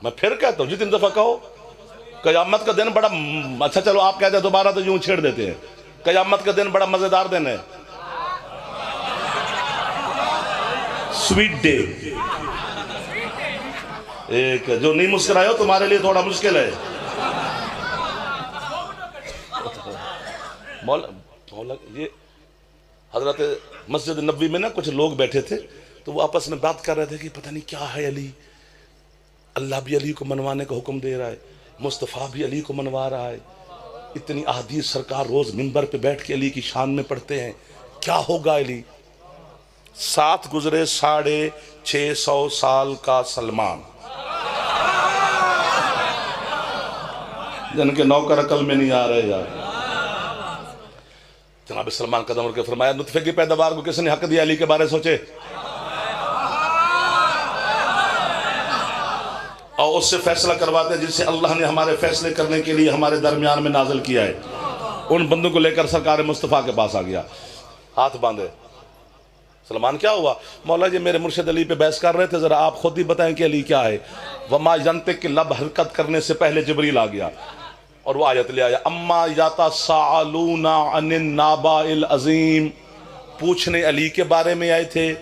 मैं फिर कहता हूं जितनी दफा कहो, कयामत का दिन बड़ा अच्छा, चलो आप कहते हैं दोबारा तो यूं छेड़ देते हैं। कयामत का दिन बड़ा मजेदार दिन है, स्वीट डे। एक जो नहीं मुस्कुराए हो तुम्हारे लिए थोड़ा मुश्किल है। मौला ये हजरत मस्जिद नबवी में ना कुछ लोग बैठे थे, तो वो आपस में बात कर रहे थे कि पता नहीं क्या है अली, अल्लाह भी अली को मनवाने का हुक्म दे रहा है, मुस्तफ़ा भी अली को मनवा रहा है, इतनी अहादीस सरकार रोज मिंबर पे बैठ के अली की शान में पढ़ते हैं, क्या होगा अली। 7 गुजरे 650 साल का सलमान, जिनके नौकर अकल में नहीं आ रहे यार। जनाब सलमान कदम उठ के फरमाया, नुतफे की पैदावार को किसने हक दिया, अली के बारे सोचे। और उससे फैसला करवाते हैं जिससे अल्लाह ने हमारे फैसले करने के लिए हमारे दरमियान में नाजिल किया है। उन बंदों को लेकर सरकार मुस्तफ़ा के पास आ गया, हाथ बांधे। सलमान क्या हुआ? मौला जी मेरे मुर्शिद अली पे बहस कर रहे थे, जरा आप खुद ही बताएं कि अली क्या है। वमा यंतिक के लब हरकत करने से पहले जिब्रील आ गया और वो आयत ले आया, अम्मा याता सालूना अनिन नाबाइल अजीम। पूछने अली के बारे में आए थे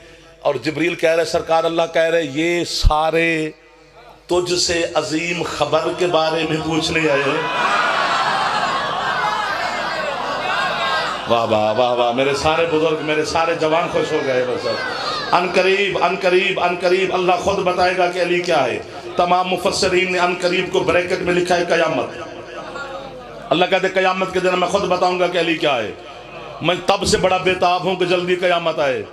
और जिब्रील कह रहे, सरकार अल्लाह कह रहे ये सारे तुझसे अजीम खबर के बारे में पूछने आए हैं। वाह वाह वाह वाह, मेरे सारे बुजुर्ग, मेरे सारे जवान खुश हो गए। बस अनकरीब अनकरीब अनकरीब अल्लाह खुद बताएगा कि अली क्या है। तमाम मुफस्सरीन ने अनकरीब को ब्रैकेट में लिखा है कयामत। अल्लाह कहते कयामत के दिन मैं खुद बताऊंगा कि अली क्या है। मैं तब से बड़ा बेताब हूं कि जल्दी कयामत आए।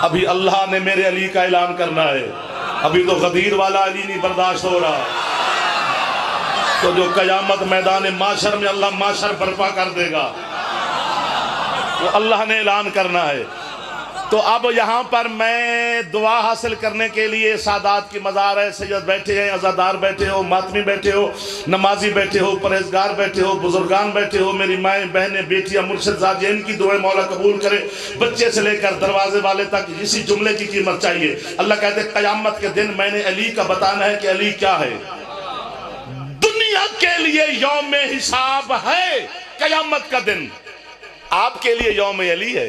अभी अल्लाह ने मेरे अली का ऐलान करना है, अभी तो गदीर वाला अली नहीं बर्दाश्त हो रहा। तो जो कयामत मैदान माशर में अल्लाह माशर बर्पा कर देगा, वो अल्लाह ने ऐलान करना है। तो अब यहाँ पर मैं दुआ हासिल करने के लिए सादात की मज़ार है, सैयद बैठे हैं, अज़ादार बैठे हो, मातमी बैठे हो, नमाजी बैठे हो, परहेजगार बैठे हो, बुजुर्गान बैठे हो, मेरी माएँ बहनें बेटियाँ मुर्शिद ज़ात, इनकी दुआएं मौला कबूल करे। बच्चे से लेकर दरवाजे वाले तक इसी जुमले की कीमत चाहिए। अल्लाह कहते क़यामत के दिन मैंने अली का बताना है कि अली क्या है। दुनिया के लिए यौम हिसाब है क़यामत का दिन, आपके लिए यौम अली है।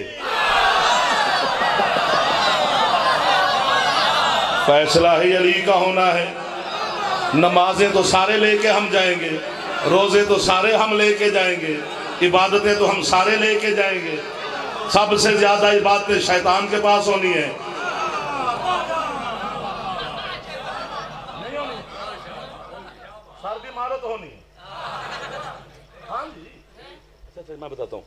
फैसला ही अली का होना है। नमाजें तो सारे लेके हम जाएंगे, रोजे तो सारे हम लेके जाएंगे, इबादतें तो हम सारे लेके जाएंगे। सबसे ज्यादा इबादतें शैतान के पास होनी है। सर्दी मारो तो होनी है। हाँ जी, अच्छा मैं बताता हूँ।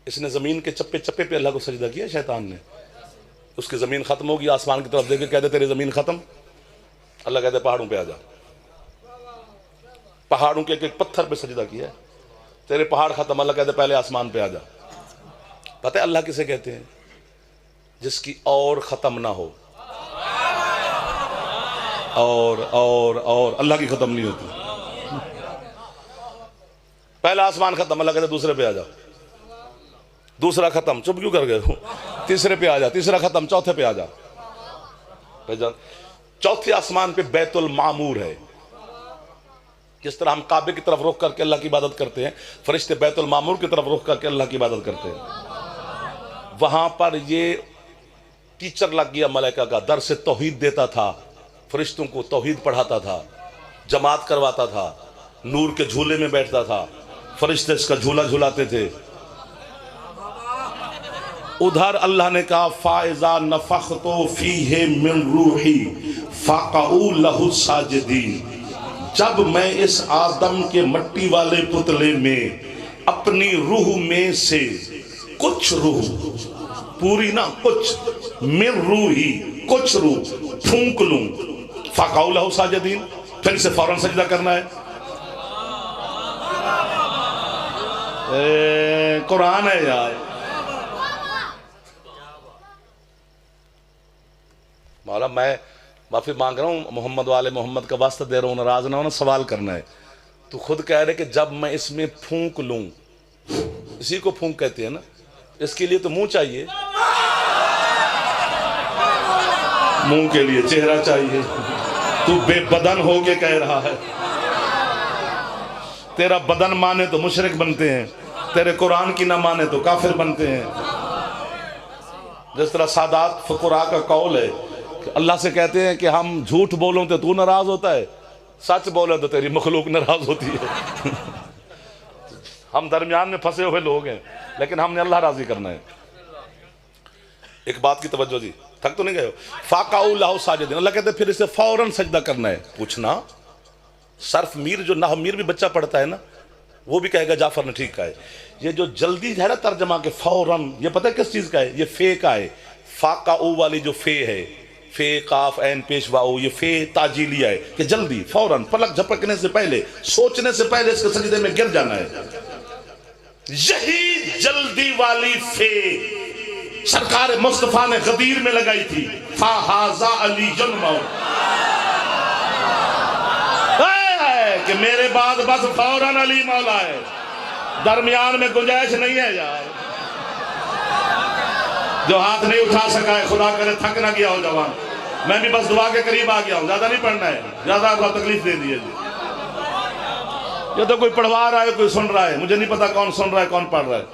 इसने ज़मीन के चप्पे चप्पे पे अल्लाह को सजदा किया शैतान ने। उसकी ज़मीन ख़त्म होगी, आसमान की तरफ देखे, कहते तेरी ज़मीन ख़त्म। अल्लाह कहते पहाड़ों पे आ जा। पहाड़ों के एक पत्थर पे सजदा किया है, तेरे पहाड़ ख़त्म। अल्लाह कहते पहले आसमान पे आ जा। पता है अल्लाह किसे कहते हैं? जिसकी और ख़त्म ना हो। और अल्लाह की ख़त्म नहीं होती। पहला आसमान ख़त्म, अल्लाह कहते दूसरे पे आ जा। दूसरा ख़त्म, चुप क्यों कर गए हो? तीसरे पे आ जा। तीसरा ख़त्म, चौथे पे आ जा। चौथे आसमान पे बैतुल मामूर है। जिस तरह हम काबे की तरफ रुख करके अल्लाह की इबादत करते हैं, फरिश्ते बैतुल मामूर की तरफ रुख करके अल्लाह की इबादत करते हैं। वहां पर ये टीचर लग गया मलाइका का, दर से तौहीद देता था, फरिश्तों को तौहीद पढ़ाता था, जमात करवाता था, नूर के झूले में बैठता था, फरिश्ते इसका झूला झूलाते थे। उधर अल्लाह ने कहा फाइजा नफख्तु फीहि मिन रूही फक़ऊ लहु साजिदीन। जब मैं इस आदम के मट्टी वाले पुतले में अपनी रूह में से कुछ रूह, पूरी ना कुछ, मिन रूही कुछ रूह फूंक लूं, फक़ऊ लहु साजिदीन, फिर से फौरन सजदा करना है। कुरान है यार। मौला मैं माफी मांग रहा हूँ, मोहम्मद वाले मोहम्मद का वास्ता दे रहा हूँ, नाराज ना होना, सवाल करना है। तो खुद कह रहे कि जब मैं इसमें फूंक लूं, इसी को फूंक कहते हैं ना, इसके लिए तो मुंह चाहिए, मुंह के लिए चेहरा चाहिए। तू बेबदन हो के कह रहा है, तेरा बदन माने तो मुशरिक बनते हैं, तेरे कुरान की ना माने तो काफिर बनते हैं। जिस तरह सादात फकुरा का कौल है कि अल्लाह से कहते हैं कि हम झूठ बोलों तो तू नाराज होता है, सच बोले तो तेरी मखलूक नाराज होती है। हम दरमियान में फंसे हुए लोग हैं, लेकिन हमने अल्लाह राजी करना है। एक बात की तवज्जो जी, थक तो नहीं गए हो? फाक़ऊ लहु साजिदीन, अल्लाह कहते फिर इसे फौरन सजदा करना है। पूछना सर्फ मीर, जो नाह मीर भी बच्चा पढ़ता है ना, वो भी कहेगा जाफर ने ठीक कहा है। ये जो जल्दी है ना तर्जमा के फौरन, ये पता है किस चीज का है? ये फे का है। फाक़ऊ वाली जो फे है, फे काफ ऐन पेश वाओ, ये फे ताजीलिया है कि जल्दी फौरन, पलक झपकने से पहले, सोचने से पहले इसके सजदे में गिर जाना है। यही जल्दी वाली फे सरकार मुस्तफा ने गदीर में लगाई थी। फाहाजा अली कि मेरे बाद बस फौरन अली मौला है, दरमियान में गुंजाइश नहीं है यार। जो हाथ नहीं उठा सका है, खुदा करे थक ना गया हो जवान। मैं भी बस दुआ के करीब आ गया हूं, ज्यादा नहीं पढ़ना है, ज्यादा आपको तकलीफ दे दी है जी। ये तो कोई पढ़वा रहा है, कोई सुन रहा है, मुझे नहीं पता कौन सुन रहा है कौन पढ़ रहा है।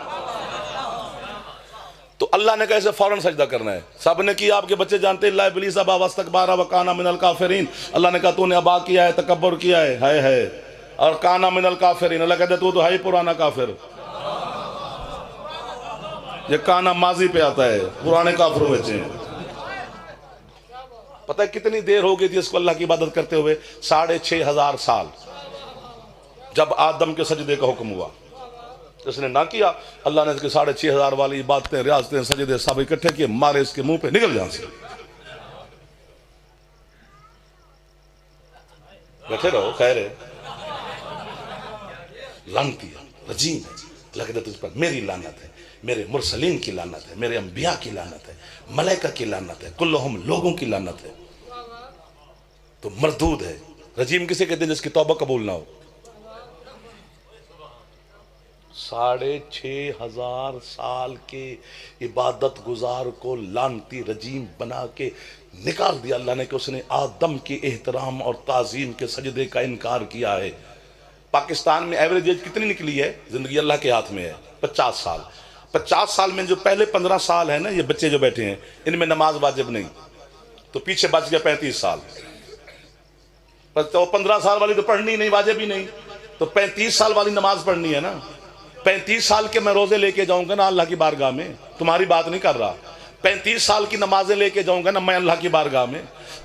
तो अल्लाह ने कैसे फौरन सजदा करना है? सब ने किया, आपके बच्चे जानते हैं, इब्लीस अबा वस्तकबारा व काना मिनल काफिरीन। अल्लाह ने कहा तूने अबा किया है, तकब्बुर किया है, और काना मिनल काफिरीन। अल्लाह कहते तू तो है ही पुराना काफिर। ये काना माजी पे आता है, पुराने काफिरों में से। पता है कितनी देर हो गई थी इसको अल्लाह की इबादत करते हुए? 6500 साल। जब आदम के सजदे का हुक्म हुआ, इसने ना किया, अल्लाह ने इसके 6500 वाली बातें, रियासतें, सजदे सब इकट्ठे किए, मारे इसके मुंह पे, निकल जहां से। बैठे रहो, खैर है, लानती रजीम है। अल्लाह कहता तुझ पर मेरी लानत है, मेरे मुरसलीन की लानत है, मेरे अंबिया की लानत है, मलाइका की लानत है, कुल्लुहुम लोगों की लानत है। तो मरदूद है। रजीम किसे कहते हैं? जिसकी तौबा कबूल ना हो। 6500 साल के इबादत गुजार को लानती रजीम बना के निकाल दिया अल्लाह ने कि उसने आदम के एहतराम और ताजीम के सजदे का इनकार किया है। पाकिस्तान में एवरेज एज कितनी निकली है? जिंदगी अल्लाह के हाथ में है, 50 साल। 50 साल में जो पहले 15 साल है ना, ये बच्चे जो बैठे हैं, इनमें नमाज वाजिब नहीं, तो पीछे बच गया 35 साल। तो 15 साल वाली तो पढ़नी नहीं, वाजिब ही नहीं, तो 35 साल वाली नमाज पढ़नी है ना। 35 साल के मैं रोजे लेके जाऊंगा ना अल्लाह की बारगाह में, तुम्हारी बात नहीं कर रहा। 35 साल की नमाजें लेके जाऊंगा ना मैं अल्लाह की बारगाह में,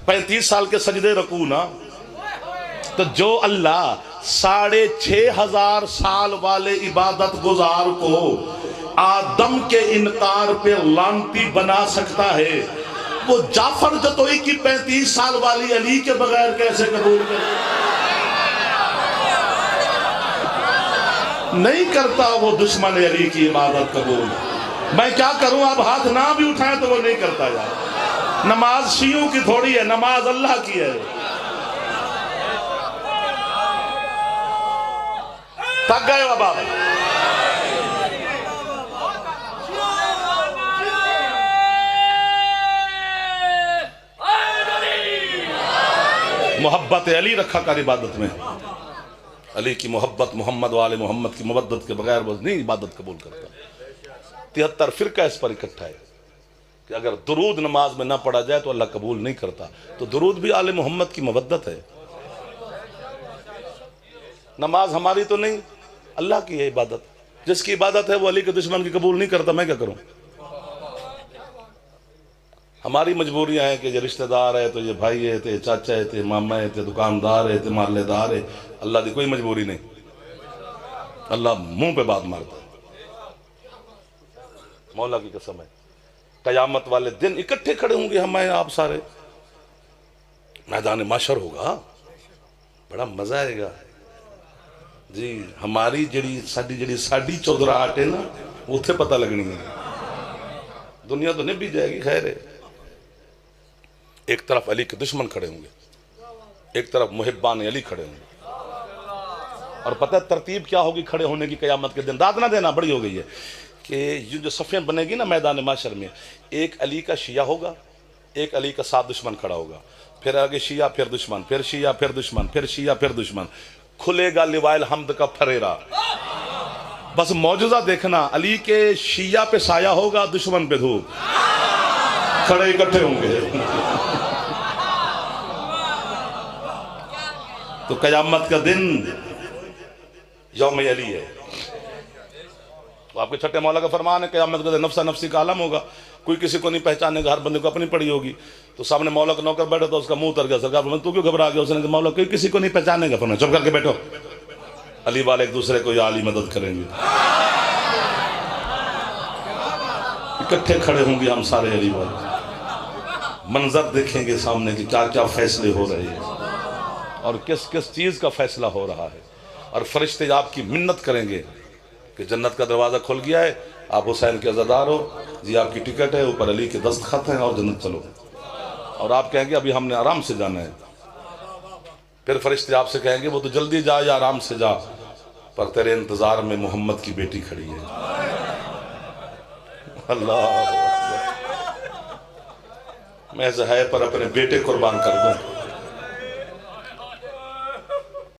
35 साल के सजदे रकू ना। तो जो अल्लाह 6,500 साल वाले इबादत गुजार को आदम के इनकार पे लानती बना सकता है, वो जाफर जतोई की 35 साल वाली अली के बगैर कैसे कबूल करे? नहीं करता वो दुश्मन अली की इबादत कबूल। मैं क्या करूं, आप हाथ ना भी उठाएं तो वो नहीं करता यार। नमाज शियों की थोड़ी है, नमाज अल्लाह की है। थक गए हो बाबा? मोहब्बत अली रखा कर इबादत में। अली की मोहब्बत, मोहम्मद वाले मोहम्मद की मोहब्बत के बगैर बस नहीं इबादत कबूल करता। 73 फिरका इस पर इकट्ठा है कि अगर दुरूद नमाज में ना पढ़ा जाए तो अल्लाह कबूल नहीं करता। तो दुरूद भी आले मोहम्मद की मोहब्बत है। नमाज हमारी तो नहीं, अल्लाह की है इबादत। जिसकी इबादत है वो अली के दुश्मन की कबूल नहीं करता। मैं क्या करूं? हमारी मजबूरियां हैं कि ये रिश्तेदार है, तो ये भाई है, तो ये चाचा है, तो ये मामा है, तो दुकानदार है, तो मालेदार है। अल्लाह की कोई मजबूरी नहीं। अल्लाह मुंह पे बात मारता है। मौला की कसम है, कयामत वाले दिन इकट्ठे खड़े होंगे हम आप सारे, मैदान माशर होगा, बड़ा मजा आएगा जी। हमारी जड़ी साड़ी चौधराहट है ना, उसे पता लगनी है। दुनिया तो निभी जाएगी। खैर है, एक तरफ अली के दुश्मन खड़े होंगे, एक तरफ मुहिब्बान अली खड़े होंगे। और पता है तरतीब क्या होगी खड़े होने की कयामत के दिन? दाद ना देना बड़ी हो गई है कि ये जो सफ़ें बनेगी ना मैदान माशर में, एक अली का शिया होगा, एक अली का साथ दुश्मन खड़ा होगा, फिर आगे शिया, फिर दुश्मन, फिर शिया, फिर दुश्मन, फिर शिया, फिर दुश्मन। खुलेगा लिवाइल हमद का फरेरा। बस मौजूदा देखना, अली के शिया पे साया होगा, दुश्मन पे धूप, खड़े इकट्ठे होंगे। तो कयामत का दिन यौम अली है। तो आपके छठे मौला का फरमान है, क़यामत का दिन नफ्सा नफ्सी का आलम होगा। कोई किसी को नहीं पहचानेगा, हर बंदे को अपनी पड़ी होगी। तो सामने मौला का नौकर बैठा था, उसका मुंह उतर गया। सरकार बोले तू क्यों घबरा गया? उसने कहा मौला कोई किसी को नहीं पहचानेगा। फरमाया चुप करके बैठो, अली वाले एक दूसरे को आली मदद करेंगे। इकट्ठे खड़े होंगे हम सारे अली वाले, मंजर देखेंगे सामने कि क्या क्या फैसले हो रहे हैं और किस किस चीज़ का फैसला हो रहा है। और फरिश्ते आपकी मिन्नत करेंगे कि जन्नत का दरवाज़ा खुल गया है, आप हुसैन के अज़ादार हो जी, आपकी टिकट है, ऊपर अली के दस्तखत हैं और जन्नत चलो। और आप कहेंगे अभी हमने आराम से जाना है। फिर फरिश्ते आपसे कहेंगे वो तो जल्दी जा या आराम से जा, पर तेरे इंतज़ार में मोहम्मद की बेटी खड़ी है। अल्लाह, मैं ज़हाए पर अपने बेटे कुर्बान कर दूं।